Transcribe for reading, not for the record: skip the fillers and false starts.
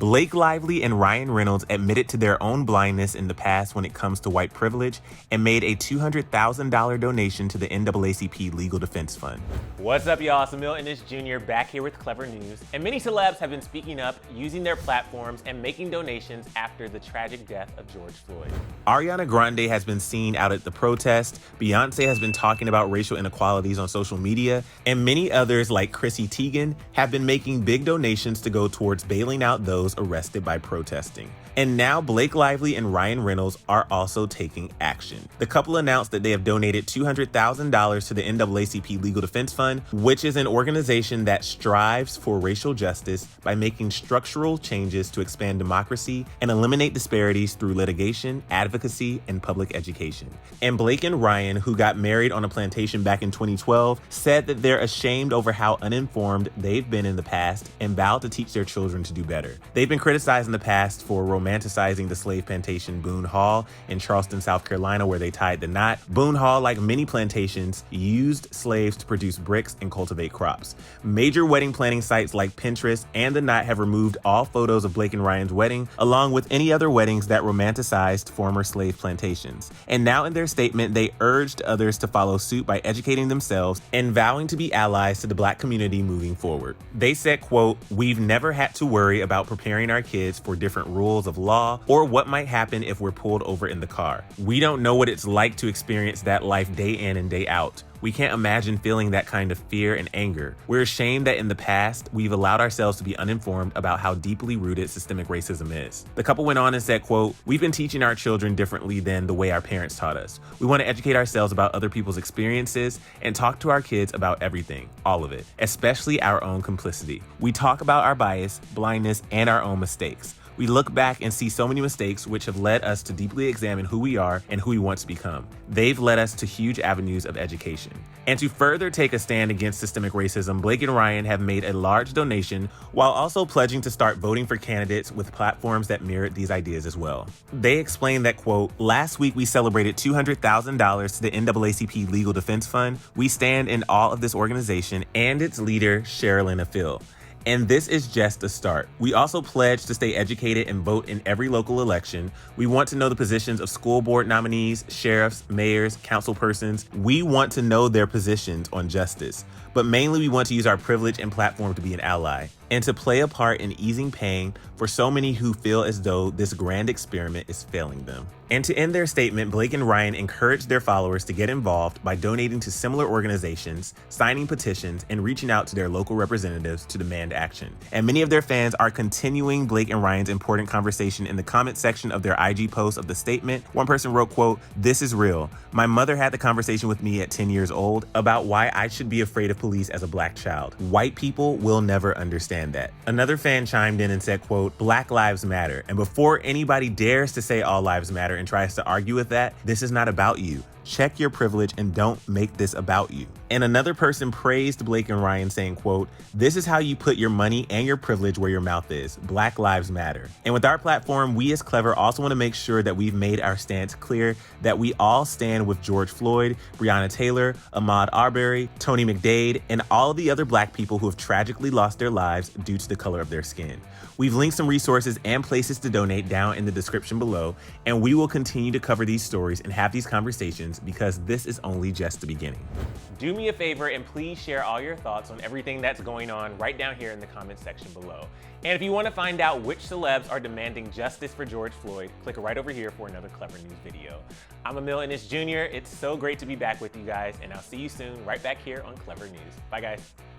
Blake Lively and Ryan Reynolds admitted to their own blindness in the past when it comes to white privilege and made a $200,000 donation to the NAACP Legal Defense Fund. What's up, y'all? It's Emil Ennis Jr. back here with Clevver News. And many celebs have been speaking up, using their platforms, and making donations after the tragic death of George Floyd. Ariana Grande has been seen out at the protest, Beyonce has been talking about racial inequalities on social media, and many others like Chrissy Teigen have been making big donations to go towards bailing out those arrested by protesting. And now Blake Lively and Ryan Reynolds are also taking action. The couple announced that they have donated $200,000 to the NAACP Legal Defense Fund, which is an organization that strives for racial justice by making structural changes to expand democracy and eliminate disparities through litigation, advocacy, and public education. And Blake and Ryan, who got married on a plantation back in 2012, said that they're ashamed over how uninformed they've been in the past and vowed to teach their children to do better. They've been criticized in the past for romanticizing the slave plantation Boone Hall in Charleston, South Carolina, where they tied the knot. Boone Hall, like many plantations, used slaves to produce bricks and cultivate crops. Major wedding planning sites like Pinterest and The Knot have removed all photos of Blake and Ryan's wedding, along with any other weddings that romanticized former slave plantations. And now in their statement, they urged others to follow suit by educating themselves and vowing to be allies to the Black community moving forward. They said, quote, "We've never had to worry about preparing our kids for different rules of law or what might happen if we're pulled over in the car. We don't know what it's like to experience that life day in and day out. We can't imagine feeling that kind of fear and anger. We're ashamed that in the past, we've allowed ourselves to be uninformed about how deeply rooted systemic racism is." The couple went on and said, quote, "We've been teaching our children differently than the way our parents taught us. We want to educate ourselves about other people's experiences and talk to our kids about everything, all of it, especially our own complicity. We talk about our bias, blindness, and our own mistakes. We look back and see so many mistakes which have led us to deeply examine who we are and who we want to become. They've led us to huge avenues of education." And to further take a stand against systemic racism, Blake and Ryan have made a large donation while also pledging to start voting for candidates with platforms that mirrored these ideas as well. They explained that, quote, "Last week we celebrated $200,000 to the NAACP Legal Defense Fund. We stand in awe of this organization and its leader, Sherilyn Ifill. And this is just a start. We also pledge to stay educated and vote in every local election. We want to know the positions of school board nominees, sheriffs, mayors, councilpersons. We want to know their positions on justice. But mainly we want to use our privilege and platform to be an ally and to play a part in easing pain for so many who feel as though this grand experiment is failing them." And to end their statement, Blake and Ryan encouraged their followers to get involved by donating to similar organizations, signing petitions, and reaching out to their local representatives to demand action. And many of their fans are continuing Blake and Ryan's important conversation in the comment section of their IG post of the statement. One person wrote, quote, "This is real. My mother had the conversation with me at 10 years old about why I should be afraid of police as a Black child. White people will never understand that." Another fan chimed in and said, quote, "Black lives matter. And before anybody dares to say all lives matter and tries to argue with that, this is not about you. Check your privilege and don't make this about you." And another person praised Blake and Ryan saying, quote, "This is how you put your money and your privilege where your mouth is. Black lives matter." And with our platform, we as Clevver also want to make sure that we've made our stance clear that we all stand with George Floyd, Breonna Taylor, Ahmaud Arbery, Tony McDade, and all of the other Black people who have tragically lost their lives due to the color of their skin. We've linked some resources and places to donate down in the description below, and we will continue to cover these stories and have these conversations because this is only just the beginning. Do me a favor and please share all your thoughts on everything that's going on right down here in the comment section below. And if you want to find out which celebs are demanding justice for George Floyd, click right over here for another Clevver News video. I'm Emil Ennis Jr. It's so great to be back with you guys, and I'll see you soon right back here on Clevver News. Bye, guys.